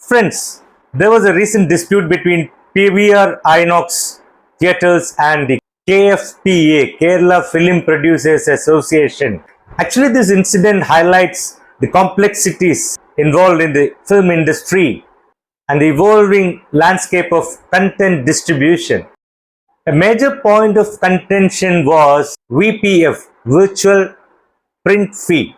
Friends, there was a recent dispute between PVR Inox Theatres and the KFPA, Kerala Film Producers Association. Actually, this incident highlights the complexities involved in the film industry and the evolving landscape of content distribution. A major point of contention was VPF, virtual print fee,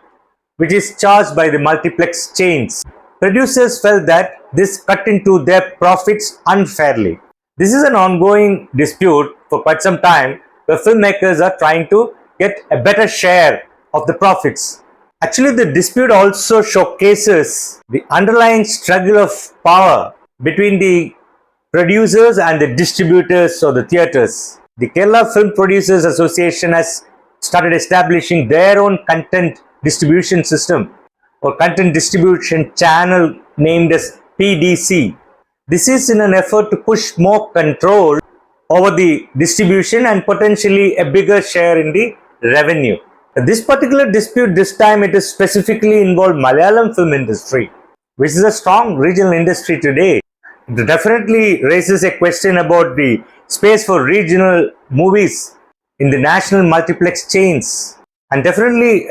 which is charged by the multiplex chains. Producers felt that this cut into their profits unfairly. This is an ongoing dispute for quite some time where filmmakers are trying to get a better share of the profits. Actually, the dispute also showcases the underlying struggle of power between the producers and the distributors or the theatres. The Kerala Film Producers Association has started establishing their own content distribution system or content distribution channel named as PDC. This is in an effort to push more control over the distribution and potentially a bigger share in the revenue. This particular dispute, this time it is specifically involved Malayalam film industry, which is a strong regional industry today. It definitely raises a question about the space for regional movies in the national multiplex chains, and definitely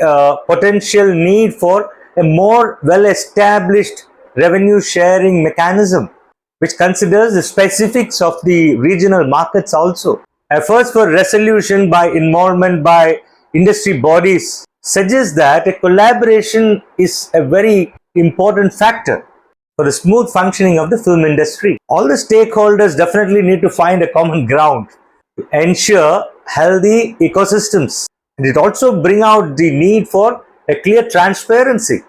potential need for a more well-established revenue sharing mechanism which considers the specifics of the regional markets also. Efforts for resolution by involvement by industry bodies suggest that a collaboration is a very important factor for the smooth functioning of the film industry. All the stakeholders definitely need to find a common ground to ensure healthy ecosystems. And it also brings out the need for a clear transparency,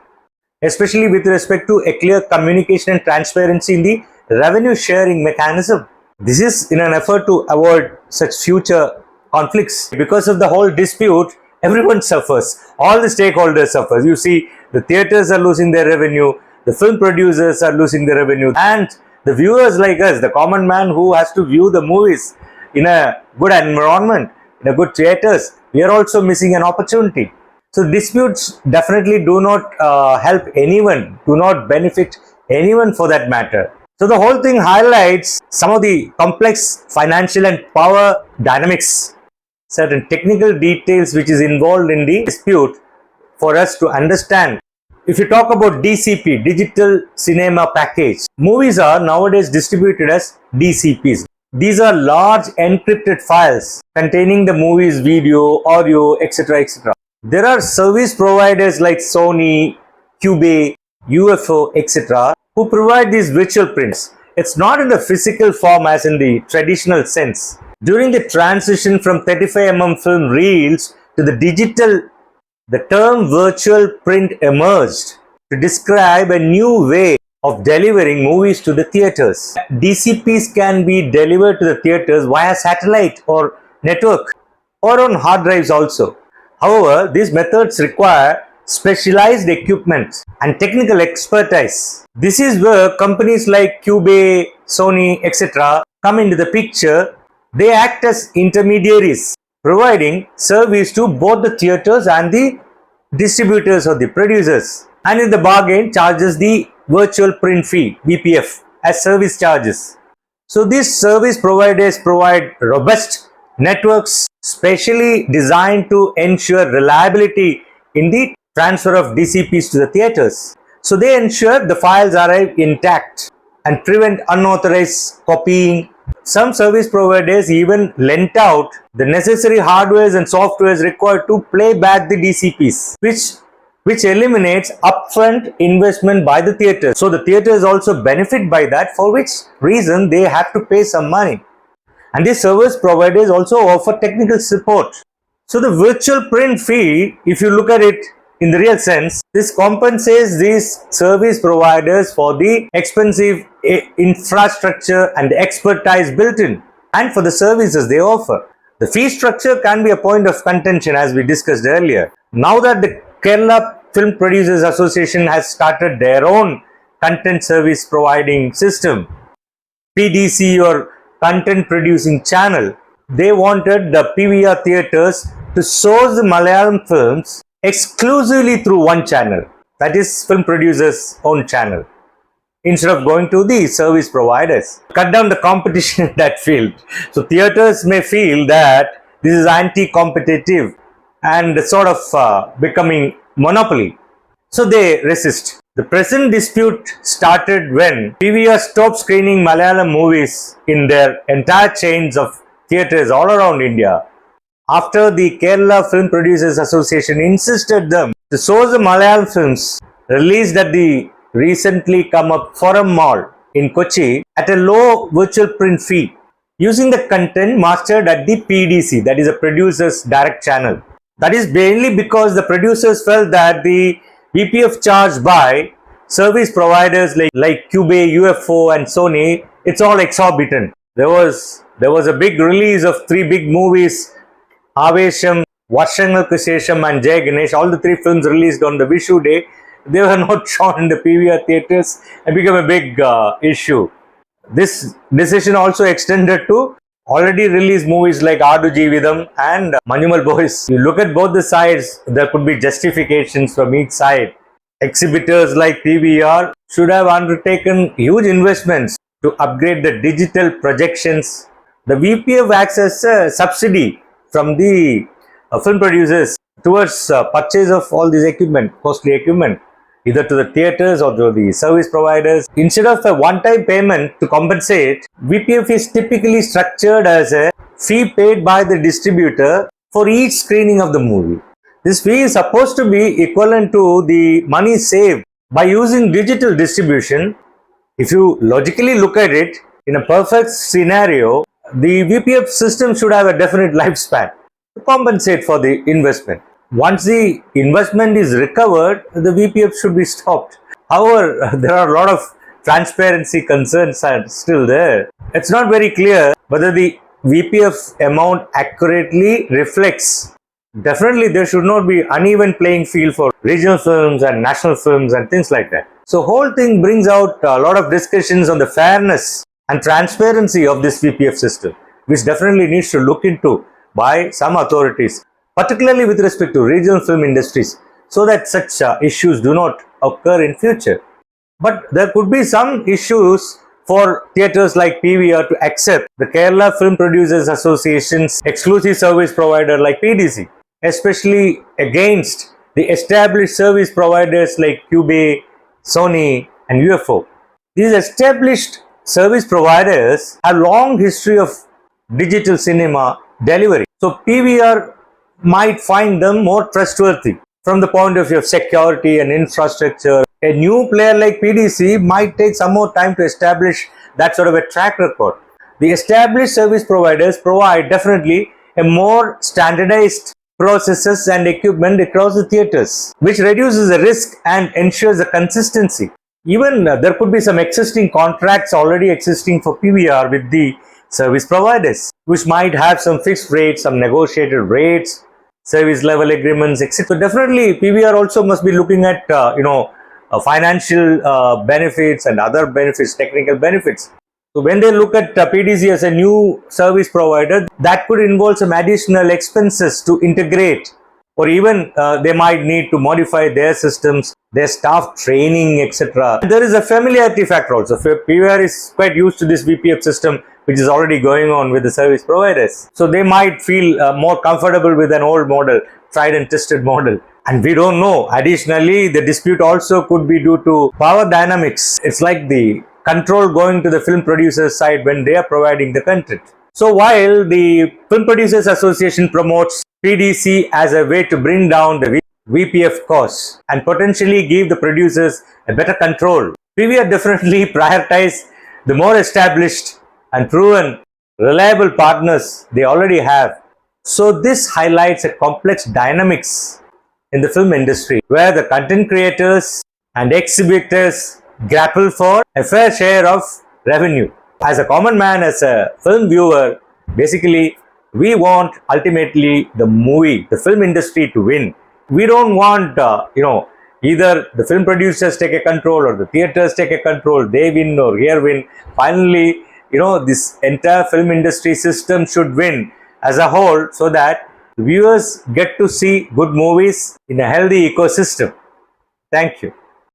especially with respect to a clear communication and transparency in the revenue sharing mechanism. This is in an effort to avoid such future conflicts. Because of the whole dispute, everyone suffers. All the stakeholders suffer. You see, the theatres are losing their revenue, the film producers are losing their revenue, and the viewers like us, the common man who has to view the movies in a good environment, in a good theatres, we are also missing an opportunity. So disputes definitely do not help anyone, do not benefit anyone for that matter. So the whole thing highlights some of the complex financial and power dynamics, certain technical details which is involved in the dispute for us to understand. If you talk about DCP, Digital Cinema Package, movies are nowadays distributed as DCPs. These are large encrypted files containing the movie's video, audio, etc. etc. There are service providers like Sony, Cube, UFO, etc. who provide these virtual prints. It's not in the physical form as in the traditional sense. During the transition from 35mm film reels to the digital, the term virtual print emerged to describe a new way of delivering movies to the theatres. DCPs can be delivered to the theatres via satellite or network or on hard drives also. However, these methods require specialized equipment and technical expertise. This is where companies like Cube, Sony, etc. come into the picture. They act as intermediaries, providing service to both the theatres and the distributors or the producers, and in the bargain charges the virtual print fee, VPF, as service charges. So these service providers provide robust networks specially designed to ensure reliability in the transfer of DCPs to the theatres. So they ensure the files arrive intact and prevent unauthorized copying. Some service providers even lent out the necessary hardwares and softwares required to play back the DCPs, which eliminates upfront investment by the theatres. So the theatres also benefit by that, for which reason they have to pay some money. And these service providers also offer technical support. So the virtual print fee, if you look at it in the real sense, this compensates these service providers for the expensive infrastructure and expertise built in, and for the services they offer. The fee structure can be a point of contention as we discussed earlier. Now that the Kerala Film Producers Association has started their own content service providing system, PDC or content producing channel, they wanted the PVR theatres to source the Malayalam films exclusively through one channel, that is Film Producers' own channel. instead of going to the service providers. Cut down the competition in that field. So theaters may feel that this is anti-competitive and sort of becoming monopoly. So they resist. The present dispute started when PVR stopped screening Malayalam movies in their entire chains of theatres all around India, after the Kerala Film Producers Association insisted them to show the Malayalam films released at the recently come up Forum Mall in Kochi at a low virtual print fee, using the content mastered at the PDC, that is a producer's direct channel. That is mainly because the producers felt that the VPF charged by service providers like Cube, UFO and Sony, it's all exorbitant. There was a big release of 3 big movies, Avesham, Varshangalku Shesham and Jay Ganesh. All the 3 films released on the Vishu day, they were not shown in the PVR theatres and became a big issue. This decision also extended to already released movies like Adu Jeevitham and Manjumal Boys. You look at both the sides, there could be justifications from each side. Exhibitors like PVR should have undertaken huge investments to upgrade the digital projections. The VPF acts as a subsidy from the film producers towards purchase of all this equipment, costly equipment, either to the theatres or to the service providers. Instead of a one-time payment to compensate, VPF is typically structured as a fee paid by the distributor for each screening of the movie. This fee is supposed to be equivalent to the money saved by using digital distribution. If you logically look at it, in a perfect scenario, the VPF system should have a definite lifespan to compensate for the investment. Once the investment is recovered, the VPF should be stopped. However, there are a lot of transparency concerns are still there. It's not very clear whether the VPF amount accurately reflects. Definitely, there should not be uneven playing field for regional films and national films and things like that. So, whole thing brings out a lot of discussions on the fairness and transparency of this VPF system, which definitely needs to look into by some authorities, particularly with respect to regional film industries, so that such issues do not occur in future. But there could be some issues for theatres like PVR to accept the Kerala Film Producers Association's exclusive service provider like PDC, especially against the established service providers like Cube, Sony and UFO. These established service providers have long history of digital cinema delivery. So PVR might find them more trustworthy from the point of view of security and infrastructure. A new player like PDC might take some more time to establish that sort of a track record. The established service providers provide definitely a more standardized processes and equipment across the theatres, which reduces the risk and ensures the consistency. Even there could be some existing contracts already existing for PVR with the service providers, which might have some fixed rates, some negotiated rates, service level agreements, etc. So definitely PVR also must be looking at financial benefits and other benefits, technical benefits. So when they look at PDC as a new service provider, that could involve some additional expenses to integrate, or even they might need to modify their systems, their staff training, etc. There is a familiarity factor also. PVR is quite used to this VPF system, which is already going on with the service providers. So they might feel more comfortable with an old model, tried and tested model. And we don't know. Additionally, the dispute also could be due to power dynamics. It's like the control going to the film producers side when they are providing the content. So while the Film Producers Association promotes PDC as a way to bring down the VPF costs and potentially give the producers a better control, PVR definitely prioritize the more established and proven reliable partners they already have. So this highlights a complex dynamics in the film industry where the content creators and exhibitors grapple for a fair share of revenue. As a common man, as a film viewer, basically we want ultimately the film industry to win. We don't want either the film producers take a control or the theaters take a control, they win or here win. Finally, this entire film industry system should win as a whole, so that viewers get to see good movies in a healthy ecosystem. Thank you.